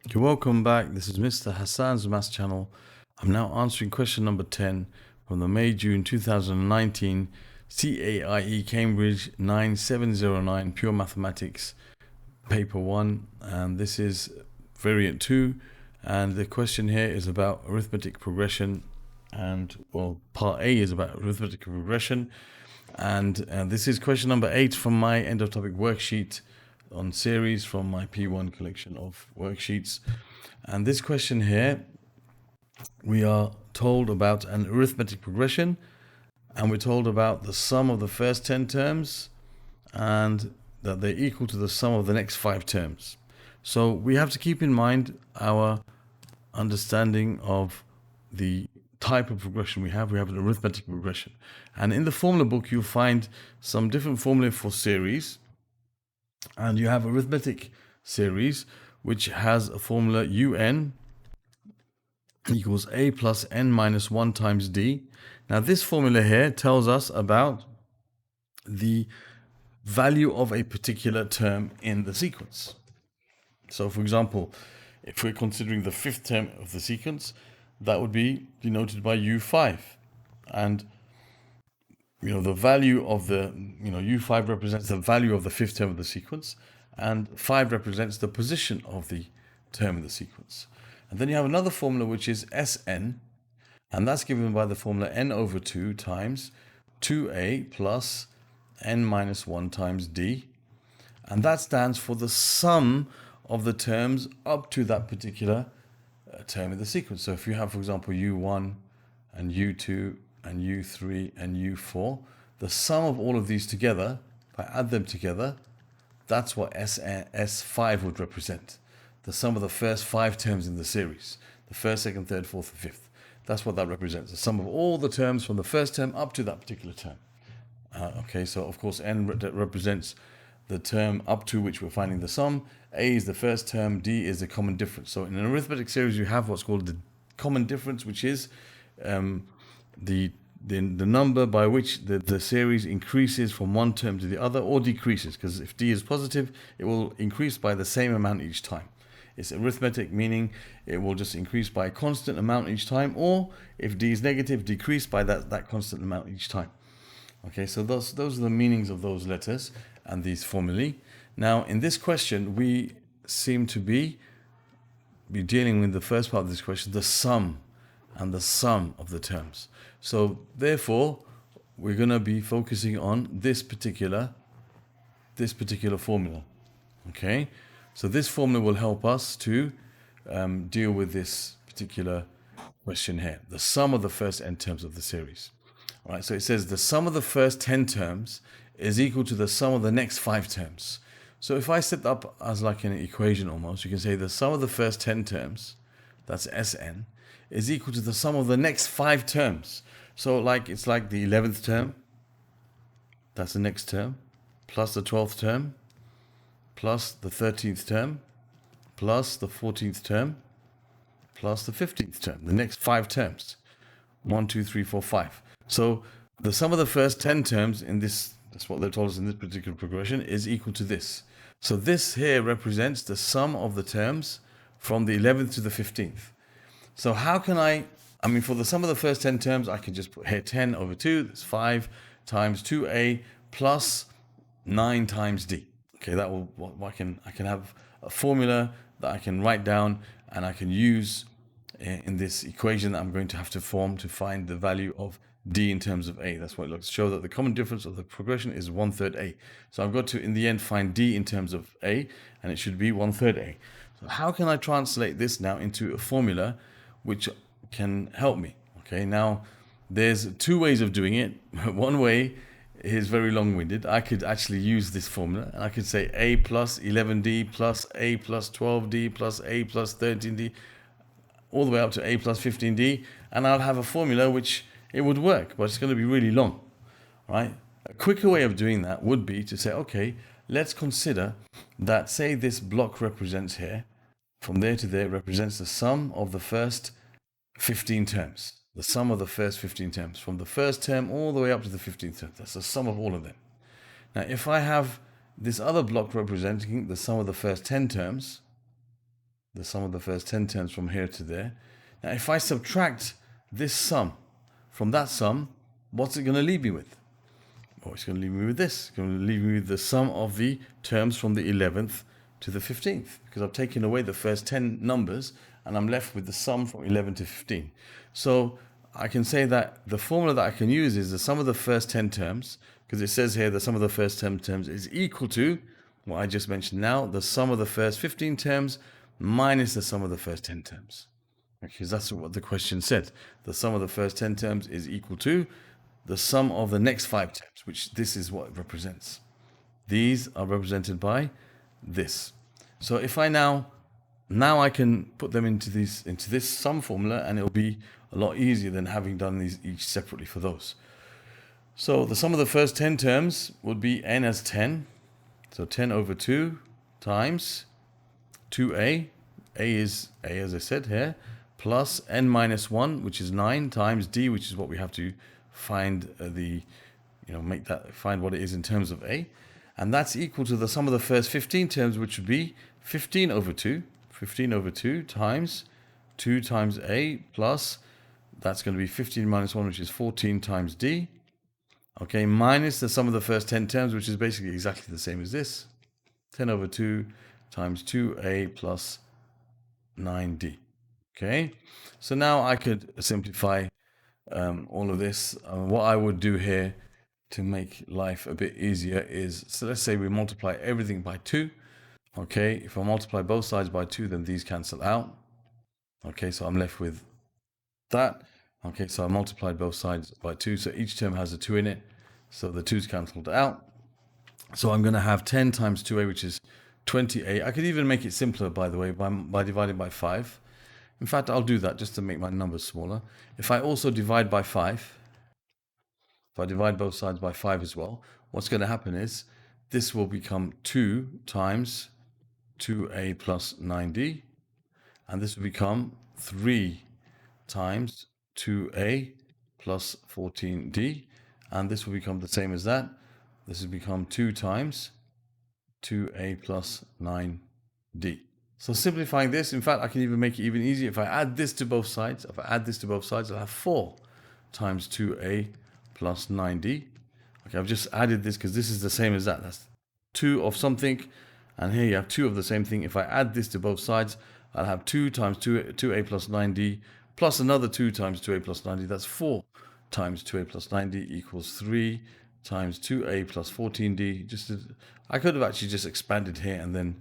You're welcome back. This is Mr. Hassan's Maths channel. I'm now answering question number 10 from the May-June 2019 CAIE Cambridge 9709 Pure Mathematics Paper 1. And this is variant 2. And the question here is about arithmetic progression. And, well, part A is about arithmetic progression. And this is question number 8 from my end of topic worksheet on series from my P1 collection of worksheets. And this question here, we are told about an arithmetic progression, and we're told about the sum of the first 10 terms and that they're equal to the sum of the next 5 terms. So we have to keep in mind our understanding of the type of progression we have. We have an arithmetic progression. And in the formula book, you'll find some different formulae for series. And you have arithmetic series, which has a formula UN equals A plus N minus 1 times D. Now, this formula here tells us about the value of a particular term in the sequence. So, for example, if we're considering the 5th term of the sequence, that would be denoted by U5. And the value of the, U5 represents the value of the 5th term of the sequence, and 5 represents the position of the term in the sequence. And then you have another formula which is Sn, and that's given by the formula n over 2 times 2a plus n minus 1 times d. And that stands for the sum of the terms up to that particular term in the sequence. So if you have, for example, U1 and U2 and U3 and U4, the sum of all of these together, if I add them together, that's what S5 would represent. The sum of the first 5 terms in the series. The first, second, third, fourth, and fifth. That's what that represents. The sum of all the terms from the first term up to that particular term. Okay, so of course N represents the term up to which we're finding the sum. A is the first term, D is the common difference. So in an arithmetic series, you have what's called the common difference, which is the number by which the series increases from one term to the other, or decreases, because if D is positive, it will increase by the same amount each time. It's arithmetic, meaning it will just increase by a constant amount each time, or if D is negative, decrease by that constant amount each time. Okay, so those are the meanings of those letters and these formulae. Now, in this question, we seem to be dealing with the first part of this question, the sum and the sum of the terms. So therefore, we're going to be focusing on this particular formula. Okay, so this formula will help us to deal with this particular question here, the sum of the first n terms of the series. All right, so it says the sum of the first 10 terms is equal to the sum of the next 5 terms. So if I set up as like an equation almost, you can say the sum of the first 10 terms, that's Sn, is equal to the sum of the next 5 terms. So it's like the 11th term, that's the next term, plus the 12th term, plus the 13th term, plus the 14th term, plus the 15th term, the next 5 terms. 1, 2, 3, 4, 5. So the sum of the first 10 terms in this, that's what they've told us in this particular progression, is equal to this. So this here represents the sum of the terms from the 11th to the 15th. So how can for the sum of the first 10 terms, I can just put here 10 over 2, that's 5 times 2a plus 9 times d. Okay, that will, I can have a formula that I can write down and I can use in this equation that I'm going to have to form to find the value of d in terms of a. That's what it looks. Show that the common difference of the progression is 1/3 a. So I've got to, in the end, find d in terms of a, and it should be 1/3 a. So how can I translate this now into a formula which can help me? Okay, now there's 2 ways of doing it. One way is very long-winded. I could actually use this formula, and I could say a plus 11d plus a plus 12d plus a plus 13d, all the way up to a plus 15d, and I'll have a formula which it would work, but it's going to be really long, right? A quicker way of doing that would be to say, okay, let's consider that, say this block represents here, from there to there, represents the sum of the first 15 terms. The sum of the first 15 terms, from the first term all the way up to the 15th term. That's the sum of all of them. Now, if I have this other block representing the sum of the first 10 terms, the sum of the first 10 terms from here to there. Now, if I subtract this sum from that sum, what's it going to leave me with? Well, it's going to leave me with this. It's going to leave me with the sum of the terms from the 11th to the 15th, because I've taken away the first 10 numbers and I'm left with the sum from 11 to 15. So I can say that the formula that I can use is the sum of the first 10 terms, because it says here the sum of the first 10 terms is equal to what I just mentioned now, the sum of the first 15 terms minus the sum of the first 10 terms. Because that's what the question said. The sum of the first 10 terms is equal to the sum of the next 5 terms, which this is what it represents. These are represented by this. So if I now I can put them into this sum formula, and it'll be a lot easier than having done these each separately for those. So the sum of the first 10 terms would be n as 10. So 10 over 2 times 2a. A is a, as I said here, plus n minus 1, which is 9, times d, which is what we have to find find what it is in terms of a. And that's equal to the sum of the first 15 terms, which would be 15 over 2. 15 over 2 times 2 times a, plus, that's going to be 15 minus 1, which is 14 times d. Okay, minus the sum of the first 10 terms, which is basically exactly the same as this. 10 over 2 times 2a plus 9d. Okay, so now I could simplify all of this. What I would do here to make life a bit easier is, so let's say we multiply everything by 2. Okay, if I multiply both sides by 2, then these cancel out. Okay, so I'm left with that. Okay, so I multiplied both sides by 2, so each term has a 2 in it, so the 2's cancelled out. So I'm going to have 10 times 2a, which is 20a. I could even make it simpler, by the way, by dividing by 5. In fact, I'll do that just to make my numbers smaller. If I also divide by 5, if I divide both sides by 5 as well, what's going to happen is this will become 2 times 2a plus 9d, and this will become 3 times 2a plus 14d, and this will become the same as that. This will become 2 times 2a plus 9d. So simplifying this, in fact, I can even make it even easier. If I add this to both sides, I'll have 4 times 2a plus 9d. Okay, I've just added this because this is the same as that. That's 2 of something, and here you have 2 of the same thing. If I add this to both sides, I'll have 2 times 2a plus 9d plus another 2 times 2a plus 9d. That's 4 times 2a plus 9d equals 3 times 2a plus 14d. I could have actually just expanded here and then,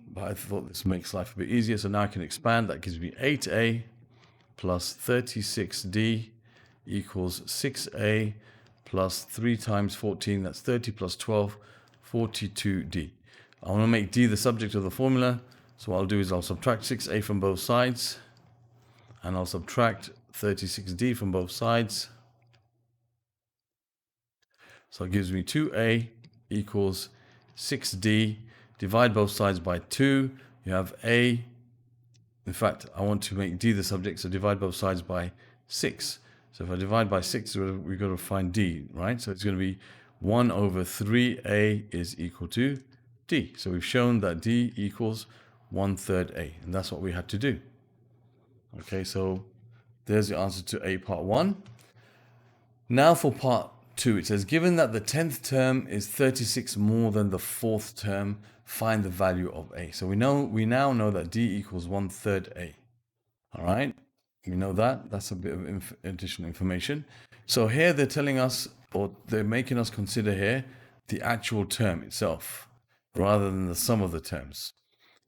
but I thought this makes life a bit easier. So now I can expand. That gives me 8a plus 36d equals 6a plus 3 times 14. That's 30 plus 12, 42d. I want to make d the subject of the formula. So what I'll do is I'll subtract 6a from both sides, and I'll subtract 36d from both sides. So it gives me 2a equals 6d. Divide both sides by 2. You have a. In fact, I want to make d the subject, so divide both sides by 6. So if I divide by 6, we've got to find d, right? So it's going to be 1 over 3a is equal to d. So we've shown that d equals 1/3 a, and that's what we had to do. Okay, so there's the answer to a part 1. Now for part 2, it says, given that the 10th term is 36 more than the 4th term, find the value of a. So we now know that d equals 1/3 a. All right, we know that. That's a bit of additional information. So here they're telling us, or they're making us consider here, the actual term itself, rather than the sum of the terms.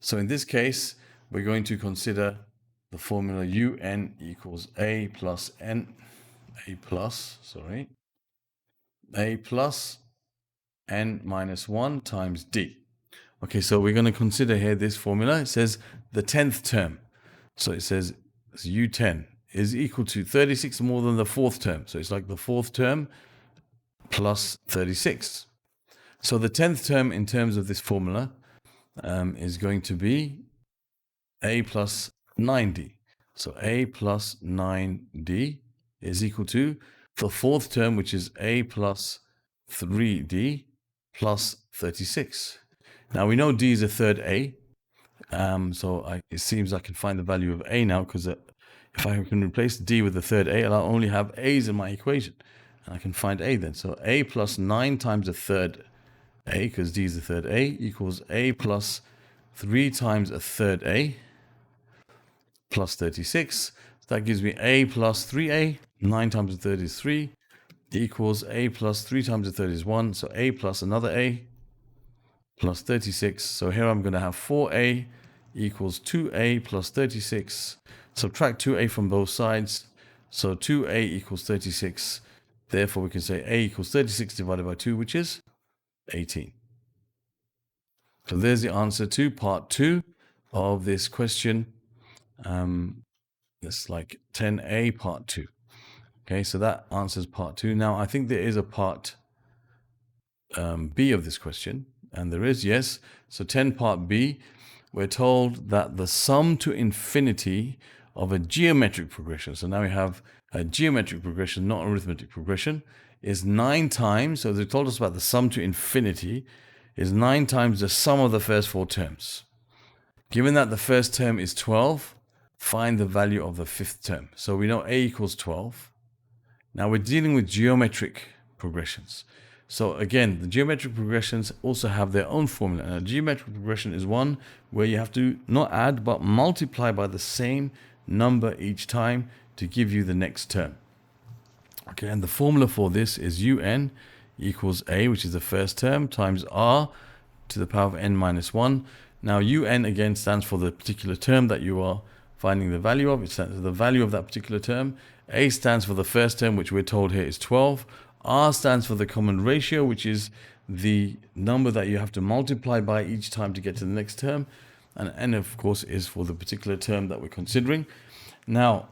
So in this case, we're going to consider the formula un equals a plus n minus 1 times d. Okay, so we're going to consider here this formula. It says the 10th term. So it says U10 is equal to 36 more than the 4th term. So it's like the 4th term plus 36. So the 10th term in terms of this formula is going to be a plus 9d. So a plus 9d is equal to the 4th term, which is a plus 3d plus 36. Now we know d is 1/3 a. It seems I can find the value of a now, because if I can replace d with the third a, I'll only have a's in my equation. And I can find a then. So a plus 9 times the third a, because d is the third a, equals a plus 3 times a third a, plus 36. So that gives me a plus 3a. 9 times the third is 3, equals a plus 3 times the third is 1. So a plus another a, plus 36. So here I'm going to have 4a equals 2a plus 36. Subtract 2a from both sides. So 2a equals 36. Therefore, we can say a equals 36 divided by 2, which is 18. So there's the answer to part 2 of this question. It's like 10a part 2. Okay, so that answers part 2. Now, I think there is a part B of this question. And there is, yes. So 10 part B, we're told that the sum to infinity of a geometric progression, so now we have a geometric progression, not arithmetic progression, is 9 times, so they told us about the sum to infinity, is 9 times the sum of the first 4 terms. Given that the first term is 12, find the value of the fifth term. So we know a equals 12. Now we're dealing with geometric progressions. So again, the geometric progressions also have their own formula. And a geometric progression is one where you have to not add, but multiply by the same number each time to give you the next term. Okay, and the formula for this is un equals a, which is the first term, times r to the power of n minus 1. Now un again stands for the particular term that you are finding the value of. It stands for the value of that particular term. A stands for the first term, which we're told here is 12. R stands for the common ratio, which is the number that you have to multiply by each time to get to the next term. And n, of course, is for the particular term that we're considering. Now,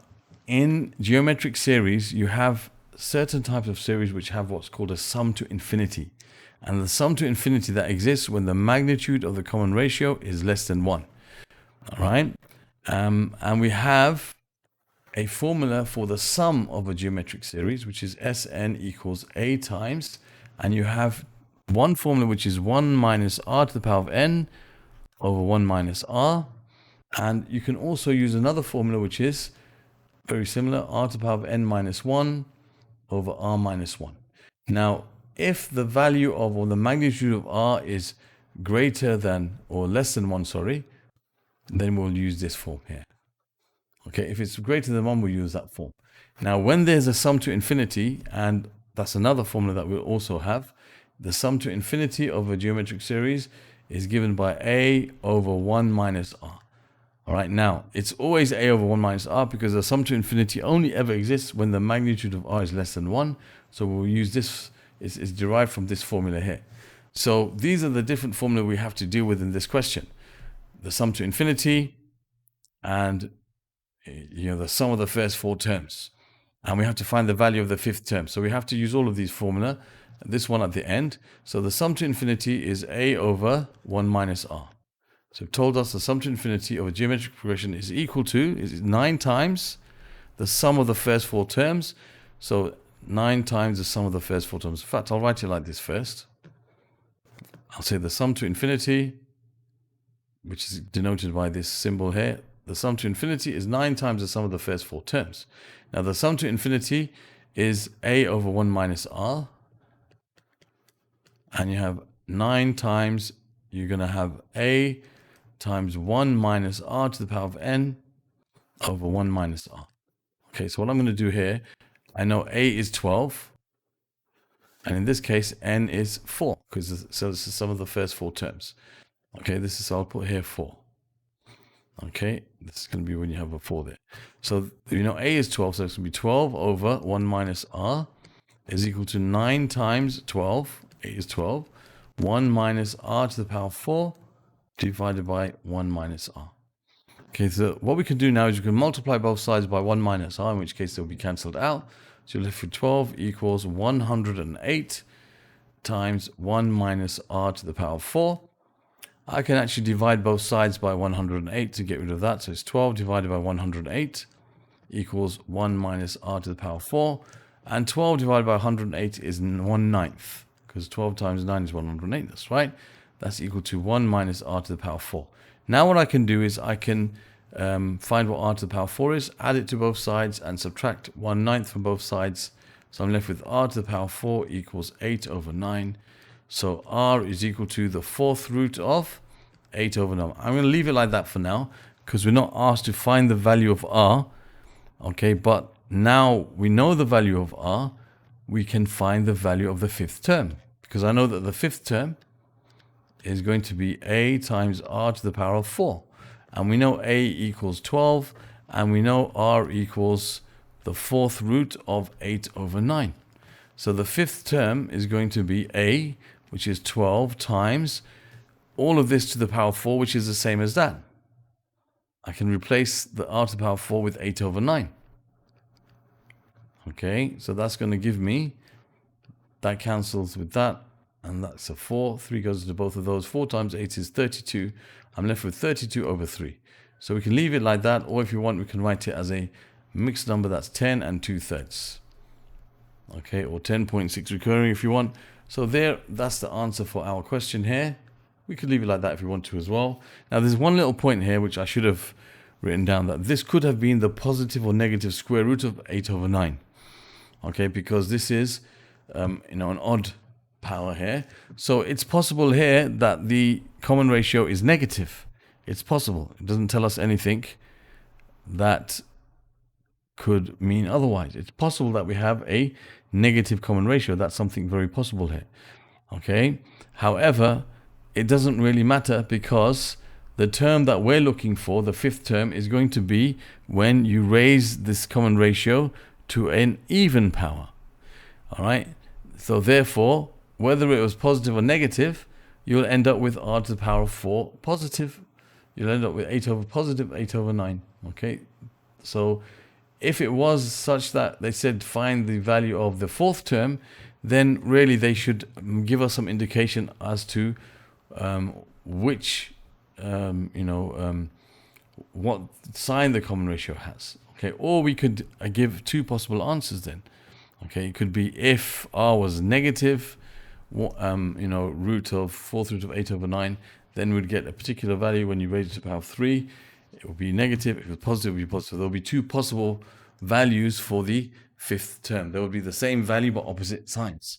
in geometric series, you have certain types of series which have what's called a sum to infinity. And the sum to infinity that exists when the magnitude of the common ratio is less than 1. All right? And we have a formula for the sum of a geometric series, which is Sn equals a times, and you have one formula which is 1 minus r to the power of n over 1 minus r, and you can also use another formula which is very similar, r to the power of n minus 1 over r minus 1. Now, if the value of, or the magnitude of r is greater than, or less than 1, then we'll use this form here. Okay, if it's greater than 1, we'll use that form. Now, when there's a sum to infinity, and that's another formula that we'll also have, the sum to infinity of a geometric series is given by a over 1 minus r. All right, now, it's always a over 1 minus r because the sum to infinity only ever exists when the magnitude of r is less than 1. So we'll use this, it's derived from this formula here. So these are the different formula we have to deal with in this question. The sum to infinity and the sum of the first 4 terms. And we have to find the value of the fifth term. So we have to use all of these formula, this one at the end. So the sum to infinity is a over 1 minus r. So it told us the sum to infinity of a geometric progression is equal to, is 9 times the sum of the first 4 terms. So 9 times the sum of the first 4 terms. In fact, I'll write it like this first. I'll say the sum to infinity, which is denoted by this symbol here. The sum to infinity is 9 times the sum of the first 4 terms. Now the sum to infinity is a over 1 minus r. And you have 9 times, you're going to have a times 1 minus r to the power of n over 1 minus r. Okay, so what I'm going to do here, I know a is 12. And in this case, n is 4, because so this is the sum of the first 4 terms. Okay, this is, so I'll put here 4. Okay, this is going to be when you have a 4 there. So, a is 12, so it's going to be 12 over 1 minus r is equal to 9 times 12, a is 12, 1 minus r to the power of 4 divided by 1 minus r. Okay, so what we can do now is you can multiply both sides by 1 minus r, in which case they'll be cancelled out. So you're left with 12 equals 108 times 1 minus r to the power of 4. I can actually divide both sides by 108 to get rid of that. So it's 12 divided by 108 equals 1 minus r to the power of 4. And 12 divided by 108 is 1/9, because 12 times 9 is 108. That's right. That's equal to 1 minus r to the power of 4. Now what I can do is I can find what r to the power 4 is, add it to both sides, and subtract 1/9 from both sides. So I'm left with r to the power 4 equals 8 over 9. So r is equal to the 4th root of 8 over 9. I'm going to leave it like that for now, because we're not asked to find the value of r. Okay, but now we know the value of r, we can find the value of the 5th term. Because I know that the 5th term is going to be a times r to the power of 4. And we know a equals 12, and we know r equals the 4th root of 8 over 9. So the 5th term is going to be a, which is 12, times all of this to the power 4, which is the same as that. I can replace the r to the power 4 with 8 over 9. Okay, so that's going to give me, that cancels with that, and that's a 4. 3 goes into both of those. 4 times 8 is 32. I'm left with 32 over 3. So we can leave it like that, or if you want, we can write it as a mixed number. That's 10 and 2/3. Okay, or 10.6 recurring if you want. So there, that's the answer for our question here. We could leave it like that if you want to as well. Now there's one little point here which I should have written down, that this could have been the positive or negative square root of 8 over 9. Okay, because this is an odd power here. So it's possible here that the common ratio is negative. It's possible. It doesn't tell us anything that could mean otherwise. It's possible that we have a negative common ratio. That's something very possible here. Okay. However, it doesn't really matter, because the term that we're looking for, the 5th term, is going to be when you raise this common ratio to an even power. All right. So therefore, whether it was positive or negative, you'll end up with r to the power of 4 positive. You'll end up with 8 over positive 8 over 9. Okay. So if it was such that they said find the value of the 4th term, then really they should give us some indication as to which, what sign the common ratio has. Okay, or we could give two possible answers then. Okay, it could be if r was negative, root of 4th root of 8 over 9, then we'd get a particular value. When you raise it to the power of 3, it would be negative. If it was positive, it would be positive. There will be two possible values for the 5th term. There will be the same value but opposite signs.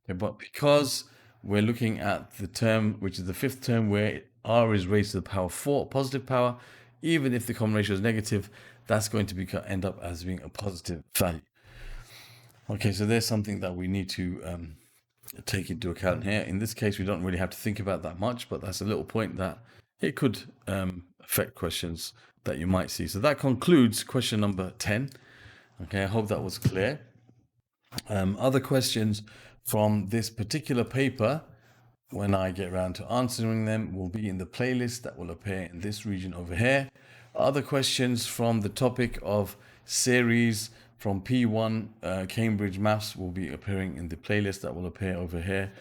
Okay, but because we're looking at the term which is the 5th term, where r is raised to the power of 4, positive power, even if the common ratio is negative, that's going to end up as being a positive value. Okay, so there's something that we need to take into account here. In this case, we don't really have to think about that much, but that's a little point that it could affect questions that you might see. So that concludes question number 10. Okay, I hope that was clear. Other questions from this particular paper, when I get around to answering them, will be in the playlist that will appear in this region over here. Other questions from the topic of series from P1 Cambridge Maths will be appearing in the playlist that will appear over here.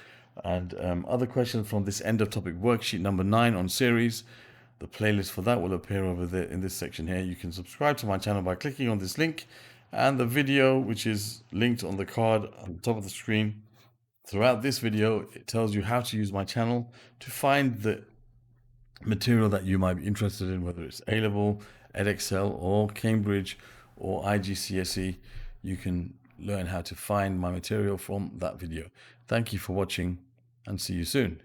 And other questions from this end of topic worksheet number 9 on series, the playlist for that will appear over there in this section here. You can subscribe to my channel by clicking on this link, and the video, which is linked on the card on the top of the screen. Throughout this video, it tells you how to use my channel to find the material that you might be interested in, whether it's A-Level, Edexcel, or Cambridge, or IGCSE. You can learn how to find my material from that video. Thank you for watching, and see you soon.